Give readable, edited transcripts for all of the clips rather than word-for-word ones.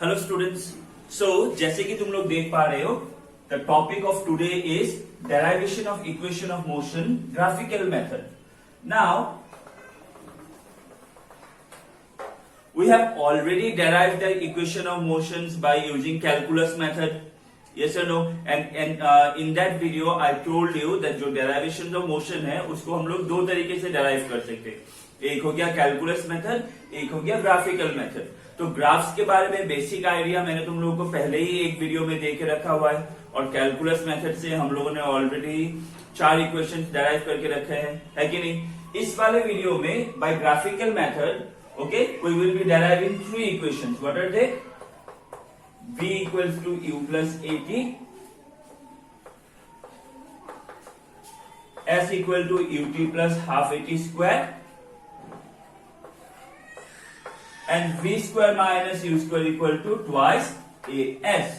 Hello students. सो जैसे कि तुम लोग देख पा रहे हो, the topic of today is derivation of equation of motion graphical method. Now we have already derived the equation of motions by using calculus method, yes or no? And in that video I told you that जो derivation of motion है उसको हम लोग दो तरीके से derive कर सकते हैं। एक हो गया कैलकुलस मेथड, एक हो गया ग्राफिकल मेथड। तो ग्राफ्स के बारे में बेसिक आइडिया मैंने तुम लोगों को पहले ही एक वीडियो में दे के रखा हुआ है, और कैलकुलस मेथड से हम लोगों ने ऑलरेडी 4 इक्वेशंस डेराइव करके रखे हैं, है कि नहीं। इस वाले वीडियो में by graphical method okay, we will be deriving 3 equations. What are they? V equals to U plus AT, S equal to UT plus half AT square, and V square minus U square equal to twice AS.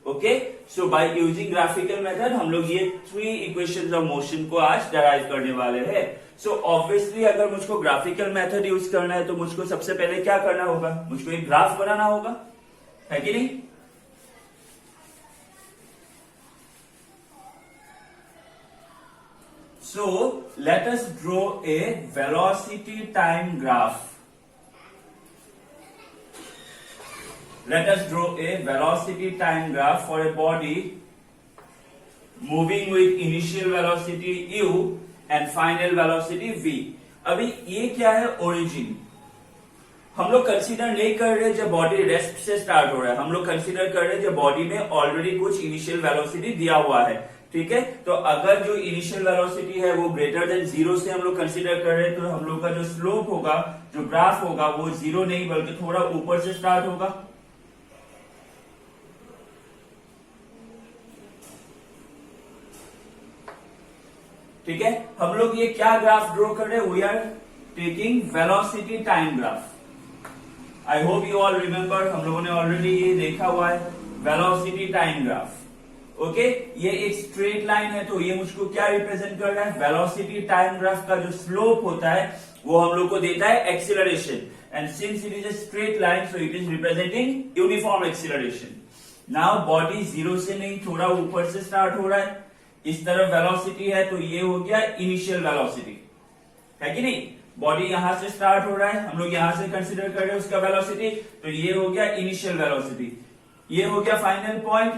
Okay, so by using graphical method हम लोग ये 3 equations of motion को आज derive करने वाले हैं। So obviously अगर मुझको ग्राफिकल मेथड यूज करना है तो मुझको सबसे पहले क्या करना होगा, मुझको एक ग्राफ बनाना होगा, है कि नहीं। So let us draw a velocity time graph. Let us draw a velocity time graph for a body moving with initial velocity u and final velocity v. अभी ये क्या है, ओरिजिन। हम लोग कंसीडर नहीं कर रहे जब बॉडी रेस्ट से स्टार्ट हो रहा है, हम लोग कंसीडर कर रहे जब बॉडी में ऑलरेडी कुछ इनिशियल वेलोसिटी दिया हुआ है, ठीक है। तो अगर जो इनिशियल वेलोसिटी है वो ग्रेटर देन 0 से हम लोग कंसीडर कर रहे हैं, तो हम लोग का जो स्लोप होगा, जो ग्राफ होगा, वो 0 नहीं बल्कि थोड़ा ऊपर से स्टार्ट होगा। ठीक है, हम लोग ये क्या ग्राफ ड्रॉ कर रहे हैं, we are taking velocity time graph. I hope you all remember, हम लोगों ने ऑलरेडी ये देखा हुआ है वेलोसिटी टाइम ग्राफ। ओके, ये एक स्ट्रेट लाइन है, तो ये मुझको क्या रिप्रेजेंट कर रहा है, वेलोसिटी टाइम ग्राफ का जो स्लोप होता है वो हम लोग को देता है acceleration, and since it is a straight line so it is representing uniform acceleration. Now body 0 से नहीं, थोड़ा ऊपर से स्टार्ट हो रहा है, इस तरफ वेलोसिटी है, तो ये हो गया इनिशियल वेलोसिटी, है कि नहीं। बॉडी यहां से स्टार्ट हो रहा है, हम लोग यहां से कंसीडर कर रहे हैं उसका वेलोसिटी, तो ये हो गया इनिशियल वेलोसिटी। ये हो गया फाइनल पॉइंट,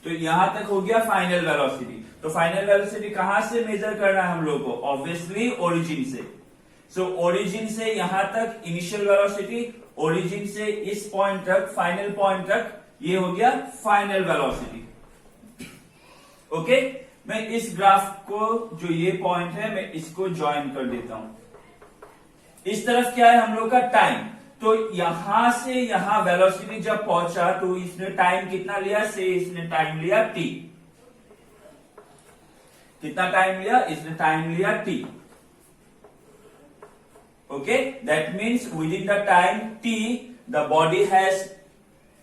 तो यहां तक हो गया फाइनल वेलोसिटी। तो फाइनल वेलोसिटी कहां से मेजर करना है हम लोग को, ऑब्वियसली ओरिजिन से। सो ओरिजिन से यहां तक इनिशियल वेलोसिटी, ओरिजिन से इस पॉइंट तक, फाइनल पॉइंट तक, ये हो गया फाइनल वेलोसिटी। ओके, मैं इस ग्राफ को, जो ये पॉइंट है, मैं इसको ज्वाइन कर देता हूं। इस तरफ क्या है हम लोग का टाइम, तो यहां से यहां वेलोसिटी जब पहुंचा तो इसने टाइम कितना लिया, से इसने टाइम लिया t। कितना टाइम लिया, इसने टाइम लिया t। Okay, that means with in the time t the body has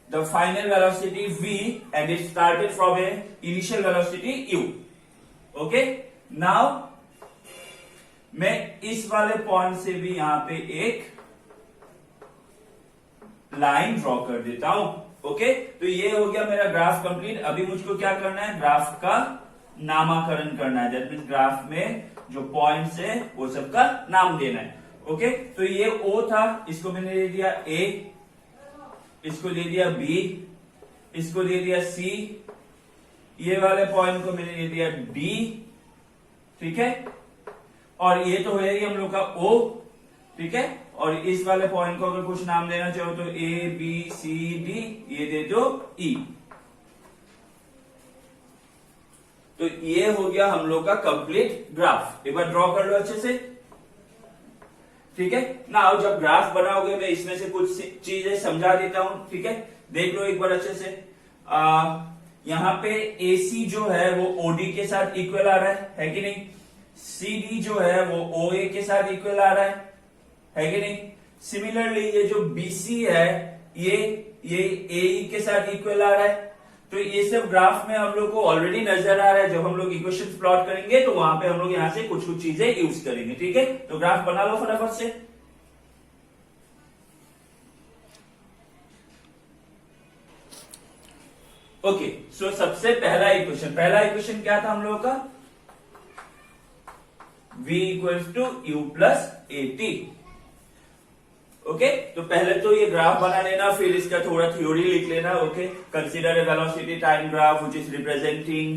the final velocity v and it started from a initial velocity u. Okay, now मैं इस वाले पॉइंट से भी यहां पे एक लाइन ड्रॉ कर देता हूं। ओके, तो ये हो गया मेरा ग्राफ कंप्लीट। अभी मुझको क्या करना है, ग्राफ का नामकरण करना है, दैट मीन्स ग्राफ में जो पॉइंट्स है वो सबका नाम देना है। ओके, तो ये O था, इसको मैंने दे दिया A, इसको दे दिया B, इसको दे दिया C, ये वाले पॉइंट को मैंने दे दिया D, ठीक है। और ये तो है हम लोग का O, ठीक है। और इस वाले पॉइंट को अगर कुछ नाम देना चाहो तो A B C D, ये दे दो E। तो ये हो गया हम लोग का कंप्लीट ग्राफ। एक बार ड्रॉ कर लो अच्छे से, ठीक है ना। जब ग्राफ बनाओगे मैं इसमें से कुछ चीजें समझा देता हूं, ठीक है। देख लो एक बार अच्छे से। यहां पे AC जो है वो OD के साथ इक्वल आ रहा है कि नहीं। CD जो है वो OA के साथ इक्वल आ रहा है कि नहीं। सिमिलरली ये जो BC है ये AE के साथ इक्वल आ रहा है। तो ये सब ग्राफ में हम लोग को ऑलरेडी नजर आ रहा है। जब हम लोग इक्वेशन प्लॉट करेंगे तो वहां पे हम लोग यहां से कुछ कुछ चीजें यूज करेंगे, ठीक है। तो ग्राफ बना लो फटाफट से। ओके, सो सबसे पहला इक्वेशन क्या था हम लोगों का, v equals to u plus at। Okay, तो पहले तो ये ग्राफ बना लेना, फिर इसका थोड़ा थ्योरी लिख लेना। Okay, consider a velocity time graph which is representing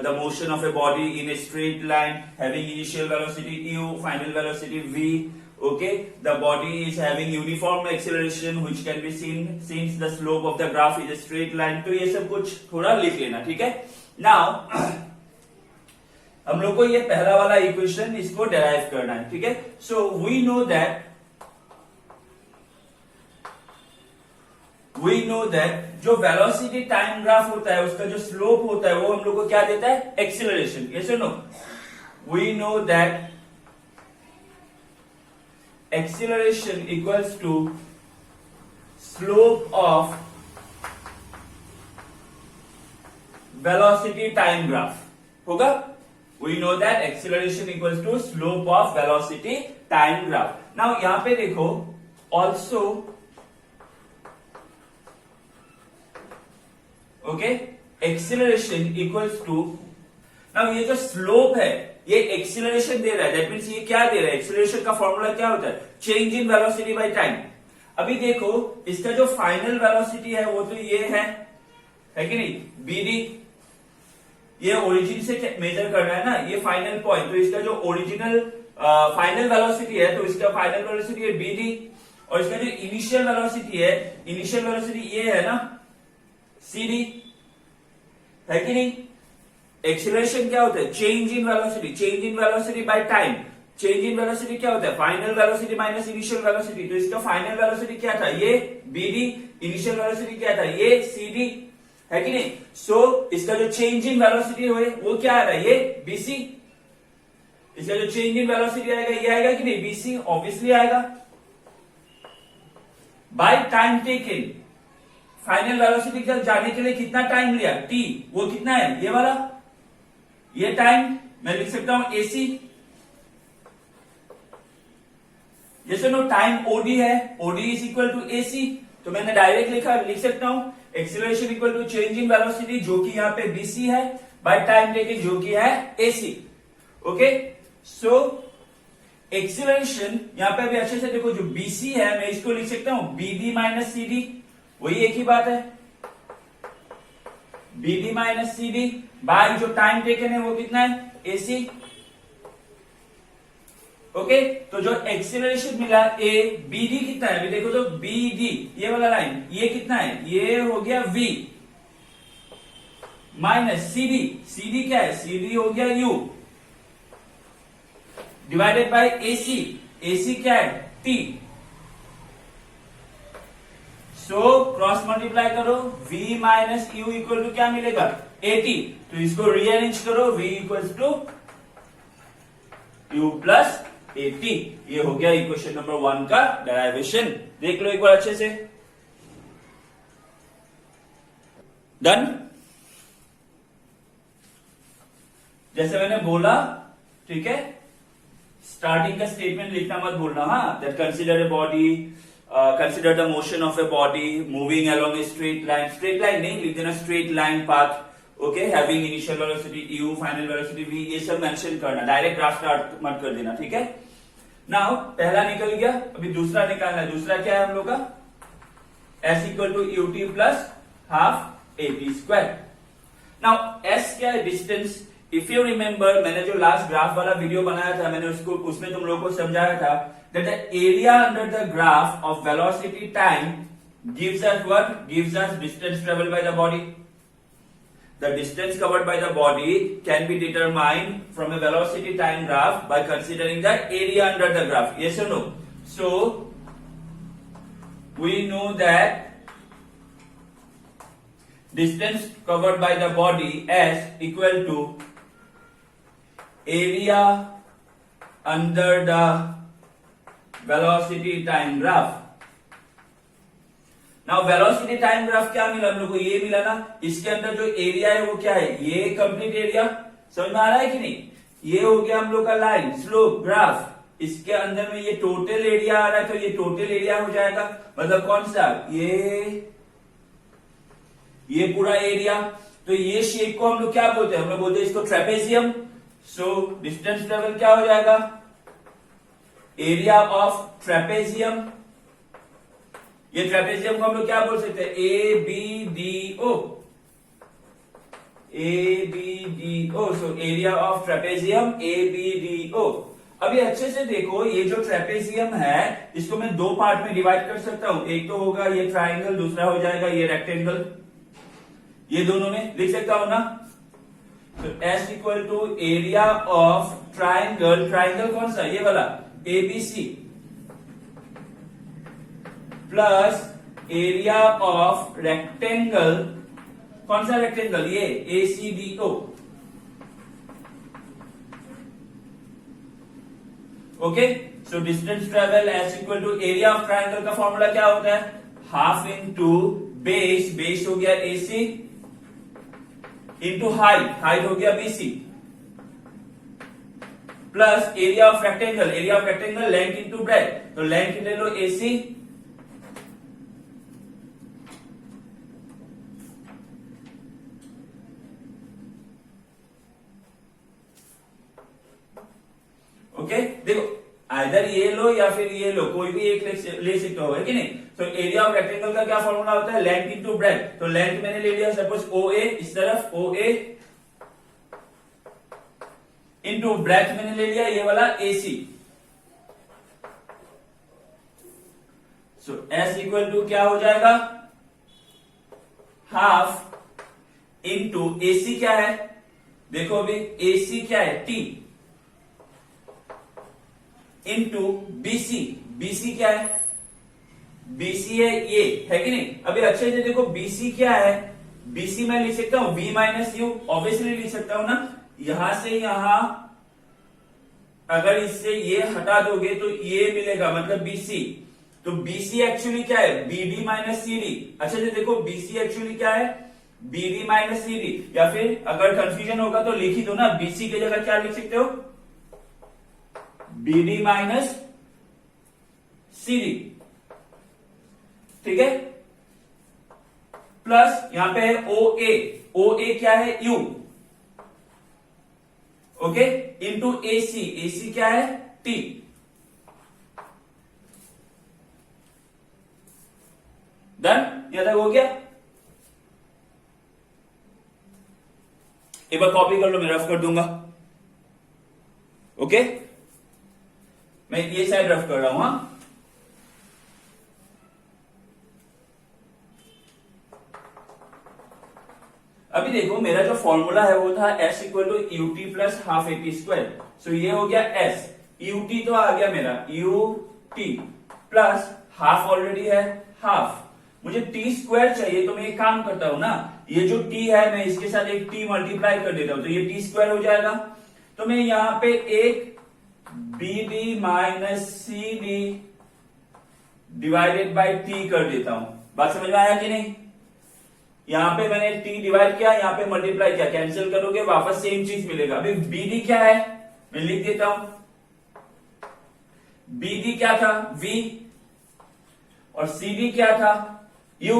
the motion of a body in a straight line having initial velocity u, final velocity v। Okay, the body is having uniform acceleration which can be seen since the slope of the graph is a straight line। तो ये सब कुछ थोड़ा लिख लेना, ठीक है। Now हम लोग को ये पहला वाला इक्वेशन इसको डेराइव करना है, ठीक है। So we know that जो वेलोसिटी टाइम ग्राफ होता है उसका जो स्लोप होता है वो हम लोग को क्या देता है, एक्सीलरेशन। यस और no? We know that acceleration equals to slope of velocity time graph होगा। We know that acceleration equals to slope of velocity time graph। Now यहां पे देखो also okay acceleration equals to, now ये जो slope है ये acceleration दे रहा है, दैट मींस ये क्या दे रहा है, एक्सीलरेशन का फॉर्मूला क्या होता है, change in velocity by time. अभी देखो इसका जो फाइनल वेलोसिटी है वो तो ये है कि नहीं, bd, ये ओरिजिन से मेजर करना है ना, ये फाइनल पॉइंट, तो इसका जो ओरिजिनल फाइनल वेलोसिटी है तो इसका फाइनल वेलोसिटी है bd, और इसका जो इनिशियल वेलोसिटी ये है ना cd, है कि नहीं। एक्सीलरेशन क्या होता है, change in velocity by time. Change in velocity क्या होता है, final velocity minus initial velocity. तो इसका फाइनल वेलोसिटी क्या था, ये bd, इनिशियल वेलोसिटी क्या था, ये cd, है कि नहीं। सो इसका जो चेंज इन वेलोसिटी है वो क्या आ रहा है, ये bc। इसका जो चेंज इन वेलोसिटी आएगा ये आएगा कि नहीं, bc, ऑब्वियसली आएगा। By time taken, final velocity तक जाने के लिए कितना टाइम लिया, t, वो कितना है, ये वाला, ये टाइम मैं लिख सकता हूं ac। जैसे नो टाइम od है, od is equal to ac, तो मैंने डायरेक्ट लिख सकता हूं acceleration equal to change in velocity जो कि यहां पे bc है, बाय टाइम टेकन जो कि है ac। ओके, सो एक्सीलरेशन यहां पे भी अच्छे से देखो, जो bc है मैं इसको लिख सकता हूं bd माइनस cd, वही एक ही बात है, bd माइनस cd बाय जो टाइम टेकन है वो कितना है, ac। ओके, तो जो एक्सीलरेशन मिला a, bd कितना है, अभी देखो तो bd ये वाला लाइन ये कितना है, ये हो गया v, माइनस cd क्या है, cd हो गया u, डिवाइडेड बाय ac क्या है, t। सो क्रॉस मल्टीप्लाई करो, v minus u equal to क्या मिलेगा, 80। तो इसको रीअरेंज करो, v equals to u plus 80। ये हो गया इक्वेशन नंबर 1 का डेरिवेशन। देख लो एक बार अच्छे से। डन। जैसे मैंने बोला, ठीक है, स्टार्टिंग का स्टेटमेंट लिखना मत भूलना, हाँ, that consider a body, consider the motion of a body moving along a straight line नहीं लिख देना, straight line path, okay, having initial velocity u, final velocity v, ये सब मेंशन करना, डायरेक्ट ग्राफ स्टार्ट मत कर देना, ठीक है। नाउ पहला निकल गया, अभी दूसरा निकालना है। दूसरा क्या है हम लोग का, s equal to ut plus half at square. Now s क्या है, डिस्टेंस। इफ यू रिमेम्बर, मैंने जो लास्ट ग्राफ वाला वीडियो बनाया था, मैंने उसमें तुम लोगों को समझाया था that the area under the graph of velocity time gives us what? Gives us distance traveled by the body. The distance covered by the body can be determined from a velocity time graph by considering the area under the graph. Yes or no? So we know that distance covered by the body s equal to area under the velocity time graph. Now velocity time graph क्या मिला हम लोग को, ये मिला ना, इसके अंदर जो एरिया है वो क्या है, ये कंप्लीट एरिया, समझ में आ रहा है कि नहीं। ये हो गया हम लोग का लाइन स्लोप ग्राफ, इसके अंदर में ये टोटल एरिया आ रहा है, तो ये टोटल एरिया हो जाएगा, मतलब कौन सा, ये पूरा एरिया। तो ये शेप को हम लोग क्या बोलते हैं, हम लोग बोलते हैं इसको ट्रेपेजियम। सो डिस्टेंस ट्रेवल क्या हो जाएगा, एरिया ऑफ ट्रेपेजियम। ये ट्रेपेजियम को हम लोग क्या बोल सकते हैं, A B D O, A B D O. So area of trapezium A B D O. अभी अच्छे से देखो, ये जो ट्रेपेजियम है इसको मैं दो पार्ट में डिवाइड कर सकता हूं। एक तो होगा ये ट्राइंगल, दूसरा हो जाएगा ये रेक्टेंगल। ये दोनों में लिख सकता हूं ना। तो S equal to area of triangle, triangle कौन सा, ये वाला ABC, plus area of rectangle, कौन सा रेक्टेंगल, ये ACDO। Okay, so distance travel S equal to area of triangle का फॉर्मूला क्या होता है, हाफ इंटू बेस, बेस हो गया AC, इंटू हाइट, हाइट हो गया BC, plus area of rectangle, area of rectangle length into breadth, तो length ले लो AC, ओके। देखो आइदर ये लो या फिर ये लो, कोई भी एक ले सकते हो, है कि नहीं। तो एरिया ऑफ रेक्टेंगल का क्या फॉर्मूला होता है, लेंथ इंटू ब्रेथ। तो लेंथ मैंने ले लिया सपोज OA, इस तरफ OA, इंटू ब्रेथ मैंने ले लिया ये वाला AC। So S equal to क्या हो जाएगा, हाफ इंटू AC क्या है, देखो अभी AC क्या है T, इंटू BC, BC क्या है, BC है ये, है कि नहीं। अभी अच्छे से देखो BC क्या है, BC मैं लिख सकता हूं V माइनस यू, ऑब्वियसली लिख सकता हूं ना। यहां से यहां अगर इससे ये हटा दोगे तो ये मिलेगा, मतलब BC। तो BC एक्चुअली क्या है, BD माइनस CD। अच्छे से देखो BC एक्चुअली क्या है, BD माइनस CD। या फिर अगर कंफ्यूजन होगा तो लिख ही दो ना, BC की जगह क्या लिख सकते हो, BD माइनस CD, ठीक है। प्लस यहां पे है OA, OA क्या है U, okay, into AC, AC क्या है T। डन, यहां तक हो गया। एक बार कॉपी कर लो, मैं रफ कर दूंगा। ओके, मैं ये साइड रफ कर रहा हूं। हाँ, अभी देखो मेरा जो फॉर्मूला है वो था S equal to UT plus half AP square. So ये हो गया S, UT तो आ गया मेरा UT प्लस हाफ ऑलरेडी है हाफ, मुझे T स्क्वायर चाहिए। तो मैं एक काम करता हूं ना, ये जो T है मैं इसके साथ एक T मल्टीप्लाई कर देता हूं, तो ये T स्क्वायर हो जाएगा। तो मैं यहां पे एक BD minus CD divided bye T कर देता हूं। बात समझ में आया कि नहीं। यहां पे मैंने T डिवाइड किया, यहां पे मल्टीप्लाई किया, कैंसिल करोगे वापस सेम चीज मिलेगा। अभी BD क्या है मैं लिख देता हूं, BD क्या था V, और CD क्या था U।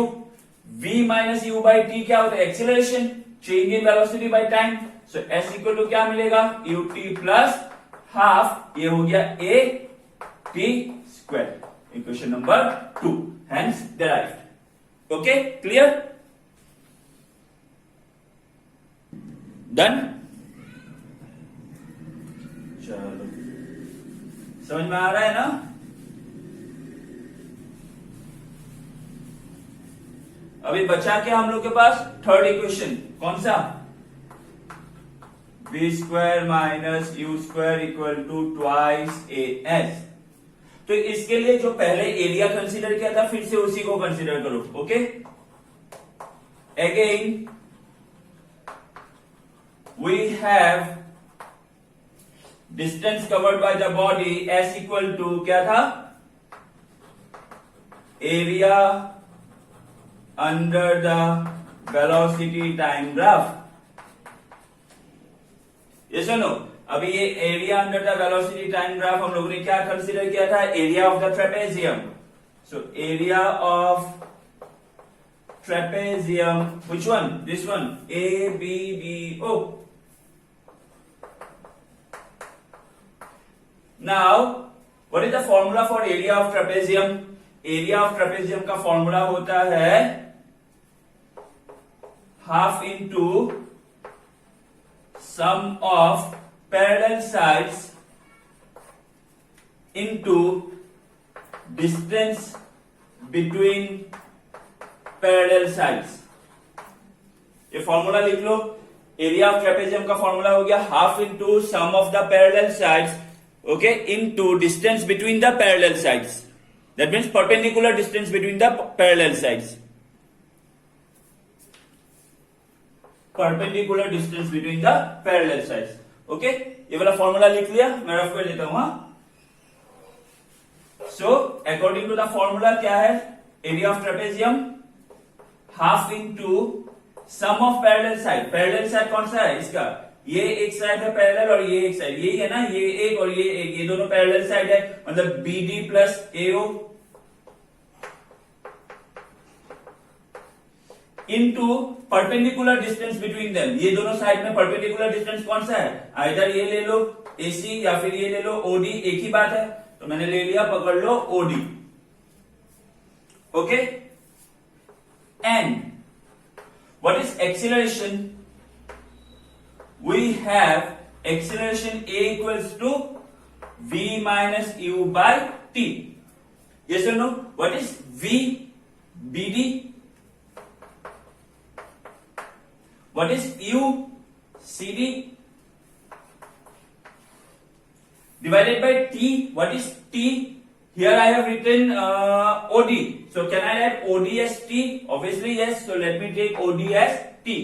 V minus U by T क्या होता है, acceleration, change in velocity by time. So S equal to क्या मिलेगा, UT प्लस हाफ, ये हो गया AT square. Equation number 2 hence derived. Okay, clear, done. चलो समझ में आ रहा है ना। अभी बचा क्या हम लोग के पास, थर्ड इक्वेशन, कौन सा, V square minus U square equal to twice AS। तो इसके लिए जो पहले एरिया कंसीडर किया था फिर से उसी को कंसीडर करो। Okay, again we have distance covered by the body S equal to क्या था, area under the velocity time graph। ये सुनो, अभी ये area under the velocity time graph हम लोगों ने क्या कंसीडर किया था, area of the trapezium. So area of trapezium. Which one? This one. A, B, D, O. Now, what is the formula for area of trapezium? Area of trapezium का formula होता है half into sum of parallel sides into distance between parallel sides. ये फॉर्मूला लिख लो. Area of trapezium का formula हो गया half into sum of the parallel sides, okay, into distance between the parallel sides. That means perpendicular distance between the parallel sides. Perpendicular distance between the parallel sides. Okay, ये वाला formula लिख लिया, मैं rough कर देता हूं. So according to the formula क्या है? Area of trapezium half into sum of parallel side. Parallel side कौन सा है इसका? ये एक साइड है पैरेलल और ये एक साइड, यही है ना, ये एक और ये एक, ये दोनों पैरेलल साइड है, मतलब BD plus AO into perpendicular distance between them. ये दोनों साइड में परपेंडिकुलर डिस्टेंस कौन सा है? आइदर ये ले लो AC या फिर ये ले लो OD, एक ही बात है, तो मैंने ले लिया, पकड़ लो OD. Okay, and what is acceleration? We have acceleration A equals to V minus U by T. Yes or no? What is V? BD? What is U? CD? Divided by T. What is T? Here I have written OD. So can I write OD as T? Obviously yes. So let me take OD as T.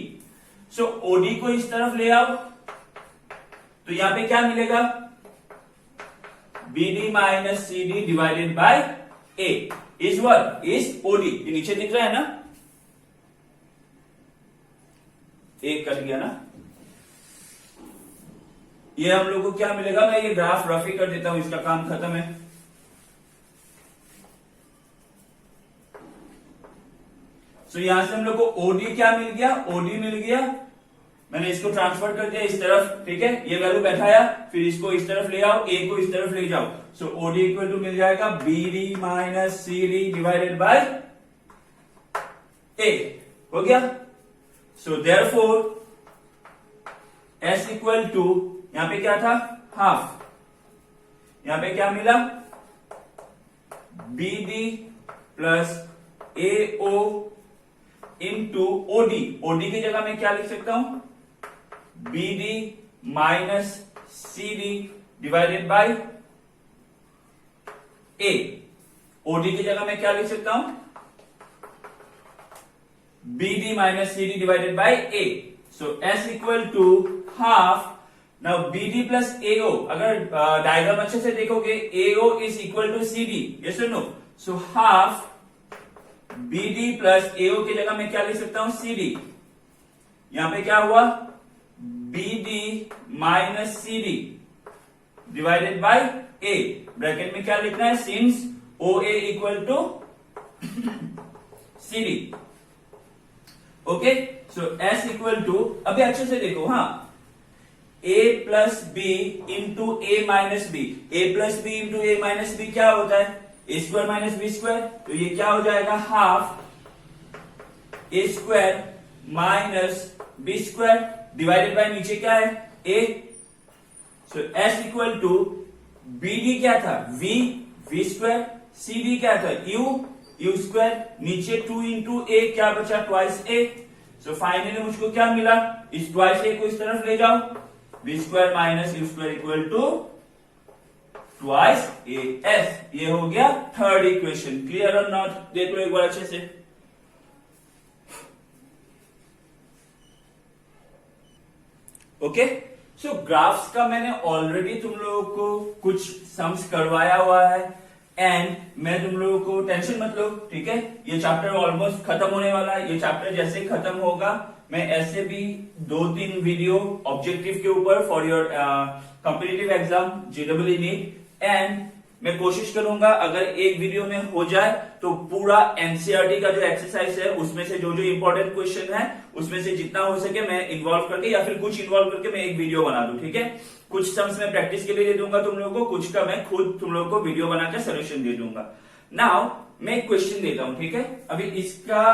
So OD को इस तरफ ले आओ, तो यहां पे क्या मिलेगा? BD minus CD divided by A is what? Is OD. ये नीचे दिख रहा है ना, एक कट गया ना. ये हम लोग को क्या मिलेगा? मैं ये ग्राफ रफ ही कर देता हूं, इसका काम खत्म है. तो यहां से हम लोग को OD क्या मिल गया? OD मिल गया, मैंने इसको ट्रांसफर कर दिया इस तरफ, ठीक है, ये वैल्यू बैठाया, फिर इसको इस तरफ ले आओ, A को इस तरफ ले जाओ. सो OD इक्वल टू मिल जाएगा BD minus CD divided by A. हो गया. So therefore S equal to, यहां पे क्या था? हाफ. यहां पे क्या मिला? BD plus AO into OD. OD की जगह मैं क्या लिख सकता हूं? BD minus CD divided by A. OD की जगह मैं क्या लिख सकता हूं? BD minus CD divided by A. So S equal to half. Now BD plus AO, अगर डायग्राम अच्छे से देखोगे, AO is equal to CD. Yes और no? So half BD plus AO की जगह मैं क्या लिख सकता हूं? CD. यहां पे क्या हुआ? BD minus CD divided by A. Bracket में क्या लिखना है? Since OA equal to CD. Okay, so S equal to, अभी अच्छे से देखो, हाँ, A plus B into A minus B. A plus B into A minus B क्या होता है? A square minus B square. तो ये क्या हो जाएगा? Half A square minus B square divided by नीचे क्या है? A. So S equal to BD क्या था? V square. CD क्या था? U square. नीचे 2 इंटू A क्या बचा? Twice A. सो फाइनली मुझको क्या मिला? इस ट्वाइस A को इस तरफ ले जाओ, V square minus U square equal to twice AS. ये हो गया थर्ड इक्वेशन. क्लियर और नॉट? देख लो एक बार अच्छे से. ओके, सो ग्राफ्स का मैंने ऑलरेडी तुम लोगों को कुछ सम्स करवाया हुआ है, एंड मैं तुम लोगों को, टेंशन मत लो, ठीक है, ये चैप्टर ऑलमोस्ट खत्म होने वाला है. ये चैप्टर जैसे खत्म होगा, मैं ऐसे भी 2-3 वीडियो ऑब्जेक्टिव के ऊपर for your competitive exam JEE NEET, and मैं कोशिश करूंगा अगर एक वीडियो में हो जाए तो पूरा एनसीईआरटी का जो एक्सरसाइज है उसमें से जो जो इंपॉर्टेंट क्वेश्चन है उसमें से जितना हो सके मैं इन्वॉल्व करके या फिर कुछ इन्वॉल्व करके मैं एक वीडियो बना दूं, ठीक है। कुछ सम्स मैं प्रैक्टिस के लिए दे दूंगा तुम लोगों को, कुछ का मैं खुद तुम लोगों को वीडियो बनाकर सोल्यूशन दे दूंगा। नाउ मैं एक क्वेश्चन देता हूं, ठीक है। अभी इसका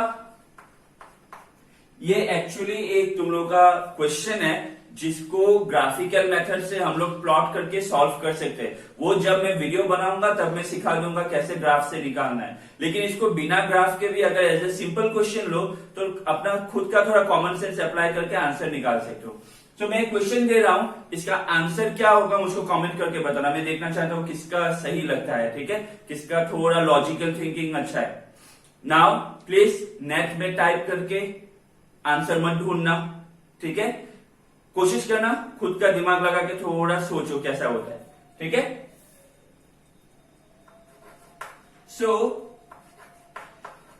ये एक्चुअली एक तुम लोगों का क्वेश्चन है जिसको ग्राफिकल मेथड से हम लोग प्लॉट करके सॉल्व कर सकते हैं। वो जब मैं वीडियो बनाऊंगा तब मैं सिखा दूंगा कैसे ग्राफ से निकालना है, लेकिन इसको बिना ग्राफ के भी अगर एज ए सिंपल क्वेश्चन लो तो अपना खुद का थोड़ा कॉमन सेंस अप्लाई करके आंसर निकाल सकते हो। तो मैं एक क्वेश्चन दे रहा हूं, इसका आंसर क्या होगा मुझको कमेंट करके बताना। मैं देखना चाहता हूं किसका सही लगता है, ठीक है, किसका थोड़ा लॉजिकल थिंकिंग अच्छा है। नाउ प्लीज नेट में टाइप करके आंसर मत ढूंढना, ठीक है। कोशिश करना खुद का दिमाग लगा के थोड़ा सोचो कैसा होता है, ठीक है। सो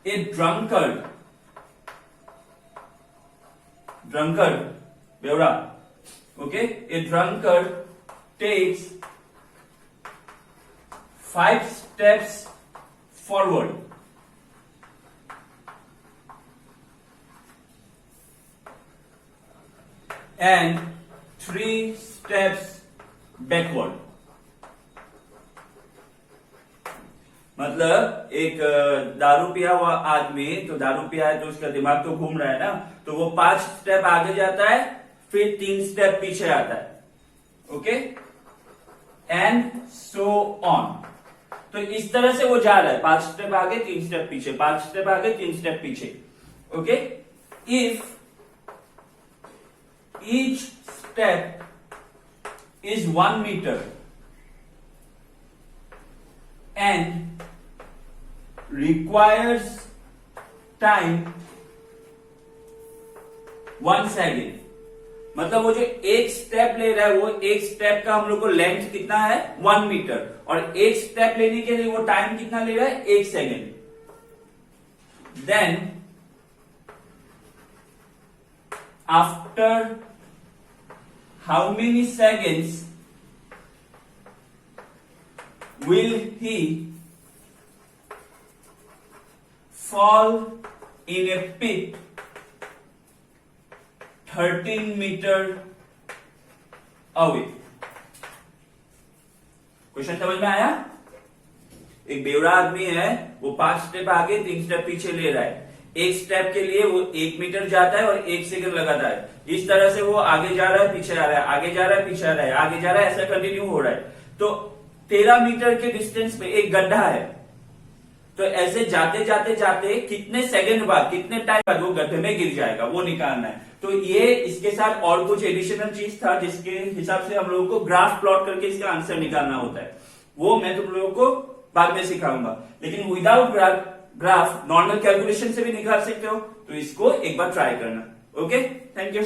ए drunkard बेवड़ा, okay, A drunkard takes 5 steps forward and 3 steps backward। मतलब एक दारू पिया हुआ आदमी, तो दारू पिया है तो उसका दिमाग तो घूम रहा है ना, तो वो 5 स्टेप आगे जाता है फिर 3 स्टेप पीछे आता है, ओके, एंड सो ऑन। तो इस तरह से वो जा रहा है, 5 स्टेप आगे 3 स्टेप पीछे, 5 स्टेप आगे 3 स्टेप पीछे, okay. If each step is 1 meter and requires time 1 second। मतलब वो जो एक स्टेप ले रहा है वो एक स्टेप का हम लोग को लेंथ कितना है 1 मीटर, और एक स्टेप लेने के लिए वो टाइम कितना ले रहा है 1 second. Then after how many seconds will he fall in a pit 13 meter away? Question समझ में आया? एक बेवड़ा आदमी है, वो 5 स्टेप आगे 3 स्टेप पीछे ले रहा है। एक स्टेप के लिए वो 1 मीटर जाता है और 1 सेकंड लगाता है। इस तरह से वो आगे जा रहा है पीछे आ रहा है, आगे जा रहा है पीछे आ रहा है, आगे जा रहा है, ऐसा कंटिन्यू हो रहा है। तो 13 मीटर के डिस्टेंस पे एक गड्ढा है, तो ऐसे जाते जाते जाते कितने सेकंड बाद, कितने टाइम बाद वो गड्ढे में गिर जाएगा, वो निकालना है। तो ये इसके साथ और कुछ एडिशनल चीज था जिसके हिसाब से हम लोगों को ग्राफ प्लॉट करके इसका आंसर निकालना होता है। वो मैं तुम लोगों को बाद में सिखाऊंगा, लेकिन विदाउट ग्राफ नॉर्मल कैलकुलेशन से भी निकाल सकते हो। तो इसको एक बार ट्राई करना, ओके। Thank you.